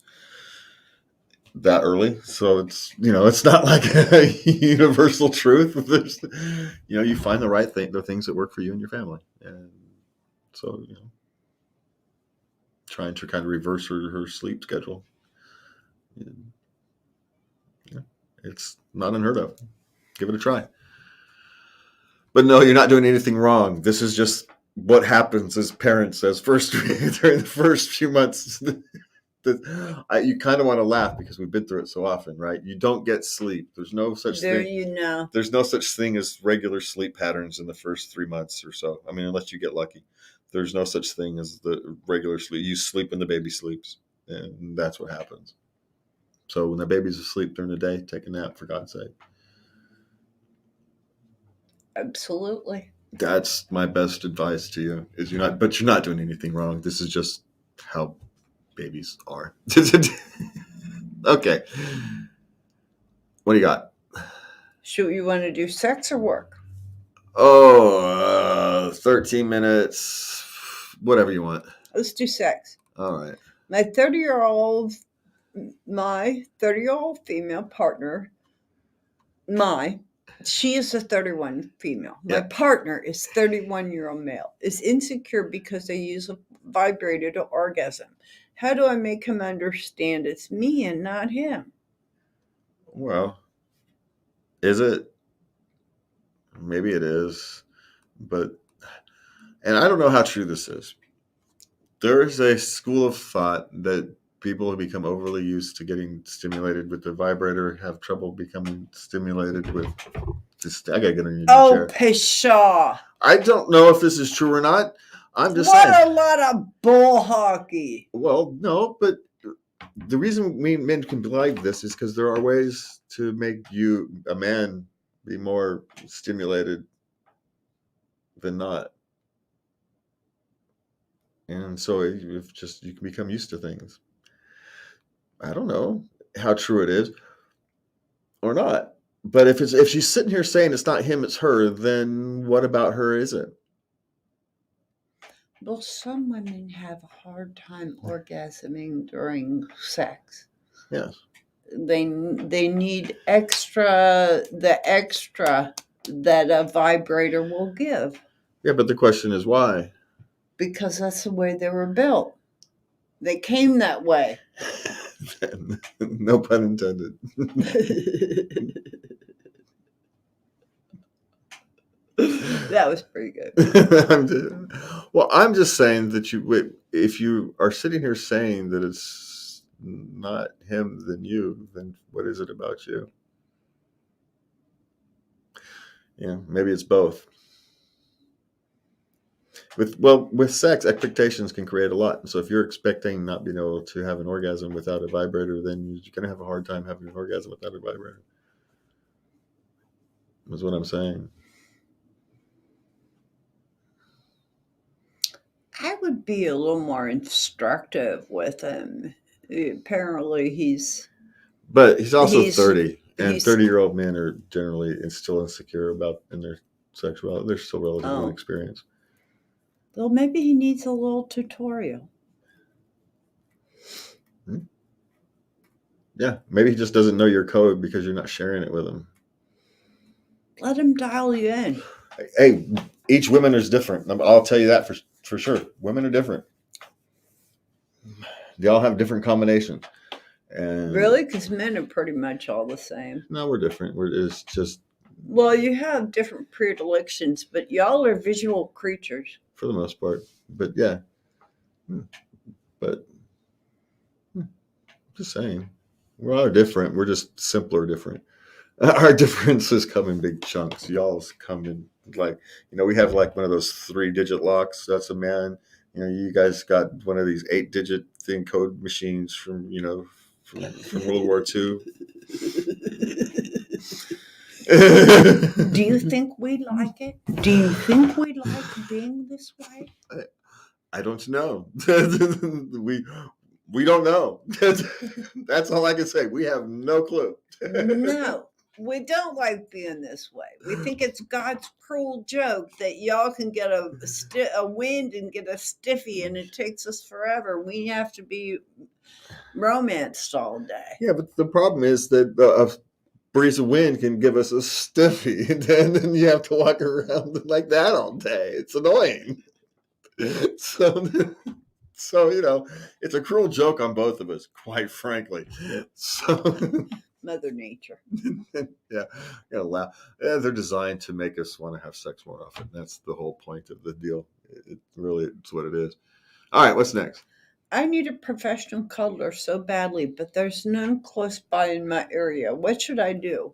that early. So it's, it's not like a universal truth. There's, you find the right thing, the things that work for you and your family. And so, trying to kind of reverse her sleep schedule. It's not unheard of. Give it a try. But no, you're not doing anything wrong. This is just what happens as parents during the first few months. You kind of want to laugh because we've been through it so often, right? You don't get sleep. There's no such thing. There's no such thing as regular sleep patterns in the first 3 months or so. I mean, unless you get lucky. There's no such thing as the regular sleep. You sleep when the baby sleeps, and that's what happens. So when the baby's asleep during the day, take a nap, for God's sake. Absolutely. That's my best advice to you. But you're not doing anything wrong. This is just how babies are. Okay. What do you got? Shoot, you want to do sex or work? 13 minutes. Whatever you want. Let's do sex. All right. My 30-year-old female partner, she is a 31 female. My partner is 31-year-old male, is insecure because they use a vibrator to orgasm. How do I make him understand it's me and not him? Well, is it? Maybe it is. And I don't know how true this is. There is a school of thought that people who become overly used to getting stimulated with the vibrator have trouble becoming stimulated with this. I gotta get on your chair. Oh, pshaw. I don't know if this is true or not. I'm just saying. What a lot of bull hockey. Well, no, but the reason men can be like this is because there are ways to make you, a man, be more stimulated than not. And so you can become used to things. I don't know how true it is or not. But if she's sitting here saying it's not him, it's her, then what about her is it? Well, some women have a hard time orgasming during sex. Yes. They need the extra that a vibrator will give. Yeah, but the question is why? Because that's the way they were built. They came that way. No pun intended. That was pretty good. I'm just saying that if you are sitting here saying that it's not him than you, then what is it about you? Yeah, maybe it's both. With sex, expectations can create a lot. So if you're expecting not being able to have an orgasm without a vibrator, then you're going to have a hard time having an orgasm without a vibrator. That's what I'm saying. I would be a little more instructive with him. Apparently, But he's also he's 30, and he's 30-year-old men are generally still insecure about in their sexuality. They're still relatively oh, inexperienced. well, maybe he needs a little tutorial. Yeah, maybe he just doesn't know your code because you're not sharing it with him. Let him dial you in. Hey, each woman is different. I'll tell you that for sure. Women are different. They all have different combinations. And Really? Because men are pretty much all the same. no, we're different. It's just Well, you have different predilections, but y'all are visual creatures. for the most part. But yeah. But just saying. We're all different. We're just simpler different. Our differences come in big chunks. Y'all's come in like, we have like one of those 3-digit locks. That's a man. You guys got one of these 8-digit thing code machines from World War II. Do you think we like it? Do you think we like being this way? I don't know. We don't know. That's all I can say. We have no clue. No, we don't like being this way. We think it's God's cruel joke that y'all can get a wind and get a stiffy, and it takes us forever. We have to be romanced all day. Yeah, but the problem is that a breeze of wind can give us a stiffy, and then you have to walk around like that all day. It's annoying. So it's a cruel joke on both of us, quite frankly. So Mother Nature. yeah, laugh. Yeah, they're designed to make us want to have sex more often. That's the whole point of the deal. It's what it is. All right, what's next? I need a professional cuddler so badly, but there's none close by in my area. What should I do?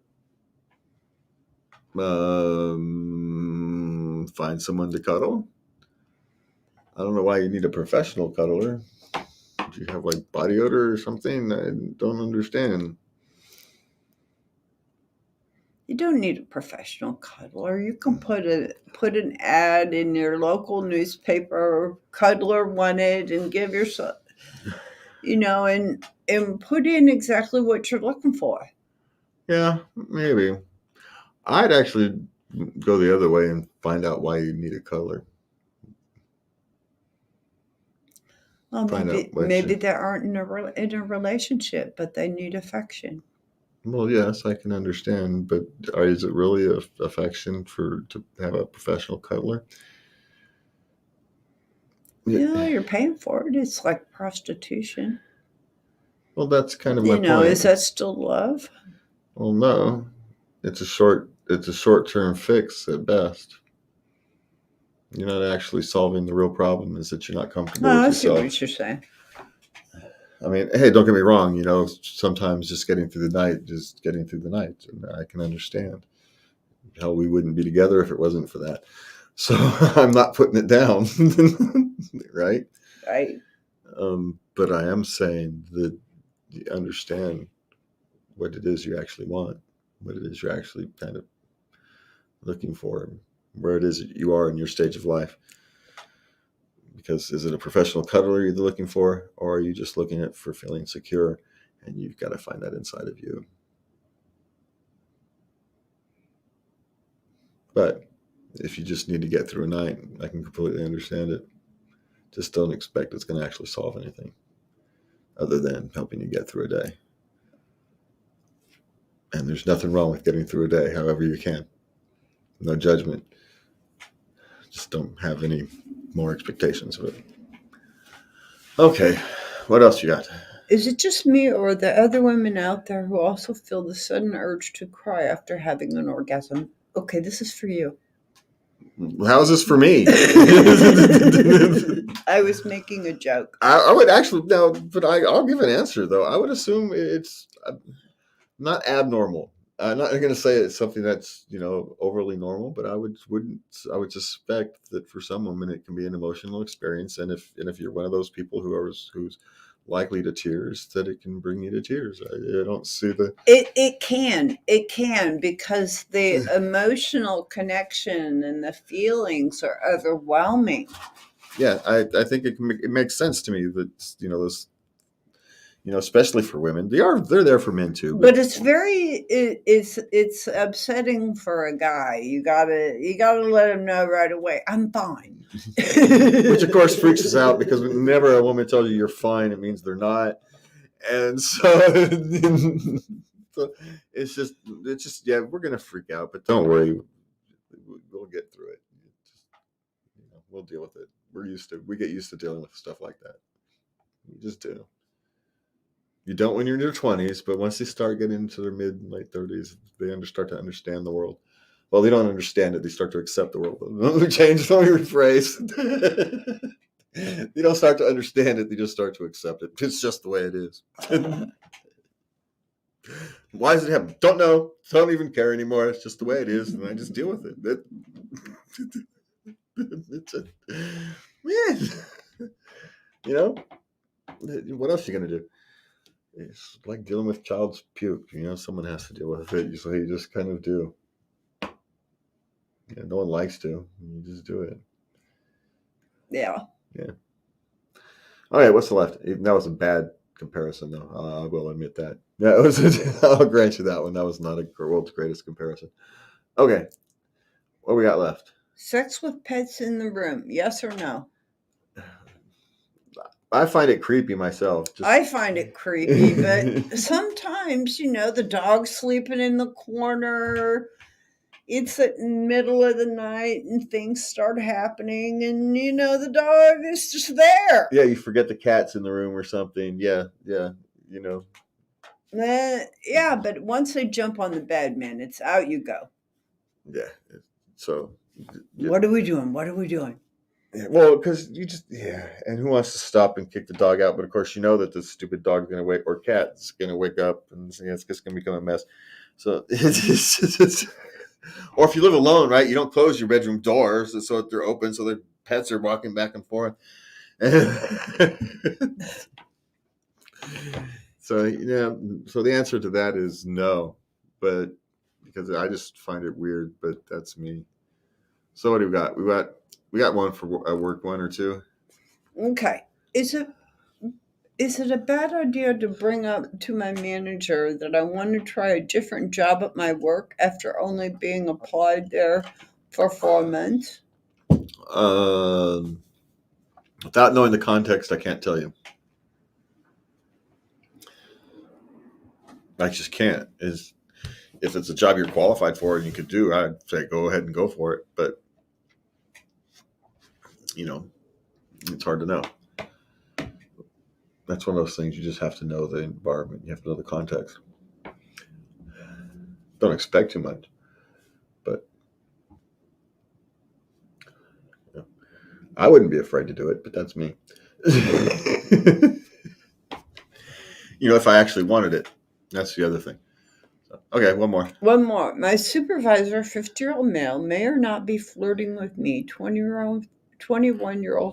Find someone to cuddle. I don't know why you need a professional cuddler. Do you have like body odor or something? I don't understand. You don't need a professional cuddler. You can put an ad in your local newspaper, cuddler wanted, and give yourself, and put in exactly what you're looking for. Yeah, maybe. I'd actually go the other way and find out why you need a cuddler. Well, maybe they aren't in a relationship, but they need affection. Well, yes, I can understand, but is it really affection to have a professional cuddler? You're paying for it. It's like prostitution. Well, that's kind of my point. Is that still love? Well, no. It's a short-term fix at best. You're not actually solving the real problem. Is that you're not comfortable with yourself. I see what you're saying. I mean, hey, don't get me wrong. Sometimes just getting through the night, and I can understand. Hell, we wouldn't be together if it wasn't for that. So I'm not putting it down, right? Right. But I am saying that you understand what it is you actually want, what it is you're actually kind of looking for, where it is that you are in your stage of life. Because is it a professional cuddler you're looking for, or are you just looking at for feeling secure, and you've got to find that inside of you? But if you just need to get through a night, I can completely understand it. Just don't expect it's going to actually solve anything other than helping you get through a day. And there's nothing wrong with getting through a day, however you can. No judgment. Just don't have any more expectations of it. Okay, what else you got? Is it just me, or are there other women out there who also feel the sudden urge to cry after having an orgasm? Okay, this is for you. How is this for me? I was making a joke. I would actually, no, but I'll give an answer, though. I would assume it's not abnormal. I'm not going to say it's something that's overly normal, but I would suspect that for some women it can be an emotional experience, and if you're one of those people who's likely to tears, that it can bring you to tears. I don't see the it can because the emotional connection and the feelings are overwhelming. Yeah, I think it makes sense to me that those especially for women, they're there for men too. But it's it's upsetting for a guy. You gotta let him know right away. I'm fine. Which of course freaks us out, because whenever a woman tells you you're fine, it means they're not. And so, so it's just yeah, we're gonna freak out, but don't worry, we'll get through it. We'll deal with it. We get used to dealing with stuff like that. We just do. You don't when you're in your 20s, but once they start getting into their mid and late 30s, they start to understand the world. Well, they don't understand it; they start to accept the world. Let me rephrase. They don't start to understand it; they just start to accept it. It's just the way it is. Why does it happen? Don't know. Don't even care anymore. It's just the way it is, and I just deal with it. Man, what else are you gonna do? It's like dealing with child's puke. Someone has to deal with it, so you just kind of do. Yeah, no one likes to. You just do it. Yeah. All right, what's left? That was a bad comparison, though. I will admit that. Yeah, I'll grant you that one. That was not a world's greatest comparison. Okay, what we got left? Sex with pets in the room, yes or no? I find it creepy myself. I find it creepy, but sometimes, the dog's sleeping in the corner. It's at the middle of the night and things start happening, and the dog is just there. Yeah, you forget the cat's in the room or something. Yeah. Yeah, but once they jump on the bed, man, it's out you go. Yeah. So. Yeah. What are we doing? Yeah, well, because and who wants to stop and kick the dog out? But of course, that the stupid dog's going to wake, or cat's going to wake up, and it's just going to become a mess. So it's or if you live alone, right, you don't close your bedroom doors so they're open, so the pets are walking back and forth. So so the answer to that is no, but because I just find it weird, but that's me. So what do we got? We got one for a work, one or two. Okay. Is it a bad idea to bring up to my manager that I want to try a different job at my work after only being applied there for 4 months? Without knowing the context, I can't tell you. I just can't. If it's a job you're qualified for and you could do, I'd say go ahead and go for it. But it's hard to know. That's one of those things you just have to know the environment. You have to know the context. Don't expect too much, but I wouldn't be afraid to do it. But that's me. If I actually wanted it, that's the other thing. So, okay, one more. My supervisor, 50-year-old male, may or not be flirting with me, 21-year-old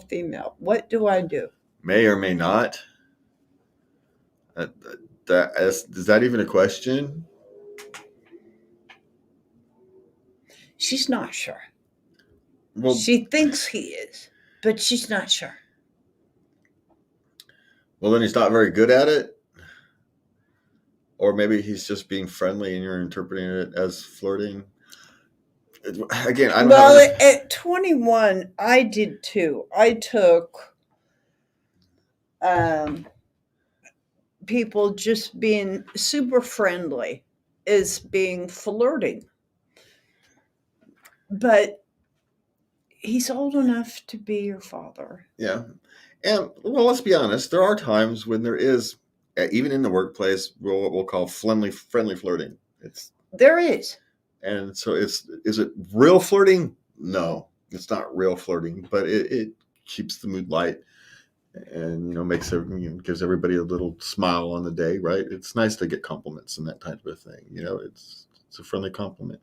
female. What do I do? May or may not. Is that even a question? She's not sure. Well, she thinks he is, but she's not sure. Well, then he's not very good at it. Or maybe he's just being friendly and you're interpreting it as flirting. Again, I don't know. Well, at 21, I did too. I took people just being super friendly as being flirting. But he's old enough to be your father. Yeah. And, well, let's be honest. There are times when there is, even in the workplace, what we'll call friendly flirting. There is. And so is it real flirting? No, it's not real flirting, but it keeps the mood light and, gives everybody a little smile on the day, right? It's nice to get compliments and that type of thing. It's a friendly compliment.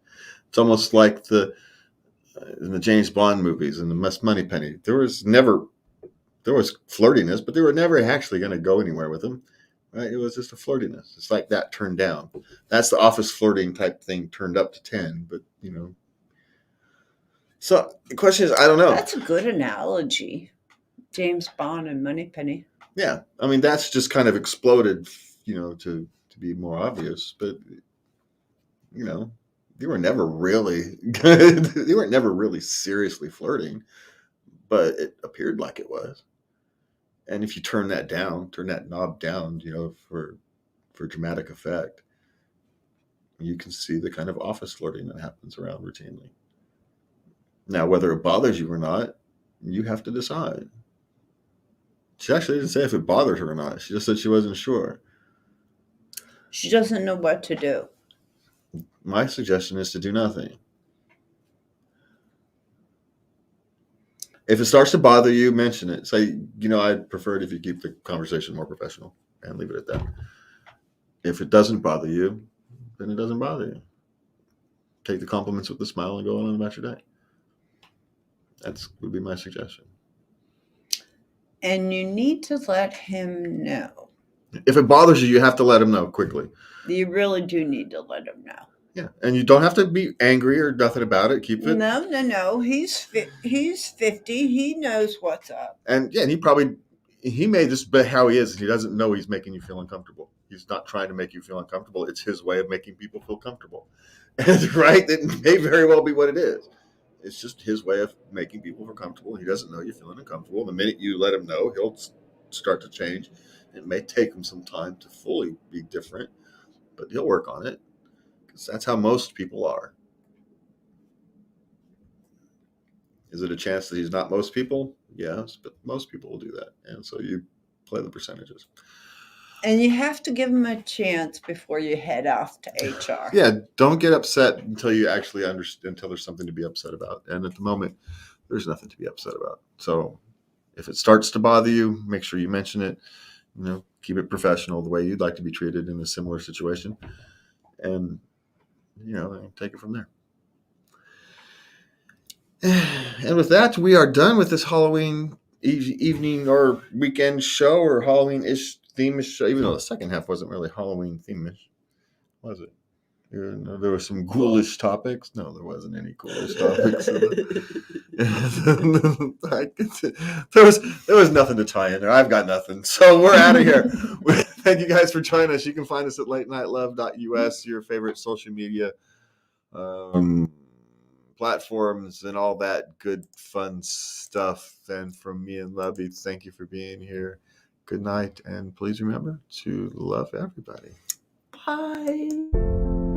It's almost like in the James Bond movies and the Miss Moneypenny. There was flirtiness, but they were never actually going to go anywhere with him. Right? It was just a flirtiness. It's like that turned down. That's the office flirting type thing turned up to 10, but So the question is, I don't know. That's a good analogy. James Bond and Moneypenny. Yeah. I mean, that's just kind of exploded, to be more obvious, but they were never really good. They weren't never really seriously flirting, but it appeared like it was. And if you turn that knob down, for dramatic effect, you can see the kind of office flirting that happens around routinely. Now, whether it bothers you or not, you have to decide. She actually didn't say if it bothered her or not. She just said she wasn't sure. She doesn't know what to do. My suggestion is to do nothing. If it starts to bother you, mention it. Say, I'd prefer it if you keep the conversation more professional and leave it at that. If it doesn't bother you, then it doesn't bother you. Take the compliments with a smile and go on about your day. That would be my suggestion. And you need to let him know. If it bothers you, you have to let him know quickly. You really do need to let him know. Yeah, and you don't have to be angry or nothing about it. Keep it. No. He's 50. He knows what's up. And yeah, he may just be how he is. And he doesn't know he's making you feel uncomfortable. He's not trying to make you feel uncomfortable. It's his way of making people feel comfortable. And, right? It may very well be what it is. It's just his way of making people feel comfortable. He doesn't know you're feeling uncomfortable. The minute you let him know, he'll start to change. It may take him some time to fully be different, but he'll work on it. That's how most people are. Is it a chance that he's not most people? Yes, but most people will do that. And so you play the percentages. And you have to give him a chance before you head off to HR. Yeah, don't get upset until you actually understand, until there's something to be upset about. And at the moment, there's nothing to be upset about. So if it starts to bother you, make sure you mention it. Keep it professional, the way you'd like to be treated in a similar situation. And take it from there. And with that, we are done with this Halloween evening or weekend show or Halloween-ish theme-ish show, even though the second half wasn't really Halloween theme-ish, was it? There were some ghoulish topics. No, there wasn't any ghoulish topics. There was nothing to tie in there. I've got nothing. So we're out of here. Thank you guys for joining us. You can find us at latenightLove.us, your favorite social media platforms and all that good fun stuff. And from me and Lubby, thank you for being here. Good night, and please remember to love everybody. Bye.